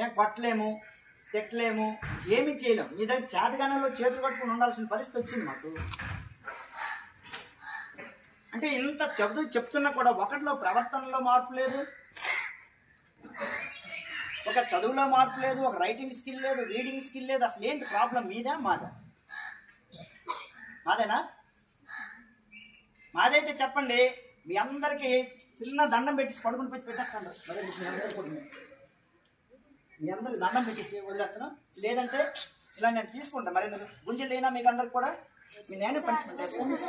మేము కొట్టలేము, తిట్టలేము, ఏమీ చేయలేము. మీ దగ్గర చేతగానంలో చేతులు కట్టుకుని ఉండాల్సిన పరిస్థితి వచ్చింది మాకు. అంటే ఇంత చెప్తున్నా కూడా ఒకటిలో ప్రవర్తనలో మార్పు లేదు, ఒక చదువులో మార్పు లేదు, ఒక రైటింగ్ స్కిల్ లేదు, రీడింగ్ స్కిల్ లేదు. అసలు ఏంటి ప్రాబ్లం? మీదా మాదా? మాదేనా? మాదైతే చెప్పండి. మీ అందరికీ చిన్న దండం పెట్టి పడుకుని పెట్టేస్తాను. మీ అందరికి దండం పెట్టేసి వదిలేస్తాను. లేదంటే ఇలా నేను తీసుకుంటాను. మరి గుంజలు అయినా మీకు అందరికి కూడా మీ నేనే పనిష్మెంట్ వేసుకుంటాను.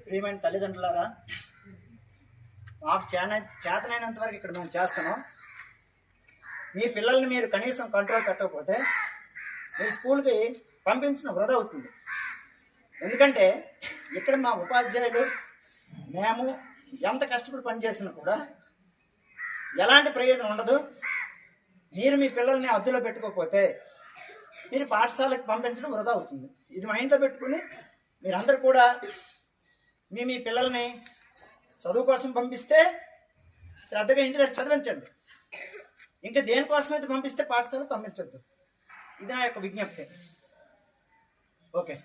ప్రియమైన తల్లిదండ్రులారా, మాకు చేతనైనంత వరకు ఇక్కడ మేము చేస్తున్నాం. మీ పిల్లల్ని మీరు కనీసం కంట్రోల్ పెట్టకపోతే మీ స్కూల్కి పంపించడం వృధా అవుతుంది. ఎందుకంటే ఇక్కడ మా ఉపాధ్యాయులు మేము ఎంత కష్టపడి పనిచేసినా కూడా ఎలాంటి ప్రయోజనం ఉండదు. మీరు మీ పిల్లల్ని అదుపులో పెట్టుకోకపోతే మీరు పాఠశాలకు పంపించడం వృధా అవుతుంది. ఇది మైండ్లో పెట్టుకుని మీరందరూ కూడా మీ పిల్లల్ని చదువు కోసం పంపిస్తే శ్రద్ధగా ఇంటి దగ్గర చదివించండి. ఇంకా దేనికోసం అయితే పంపిస్తే పాఠశాలకు పంపించొద్దు. ఇది నా యొక్క విజ్ఞప్తి. ఓకే.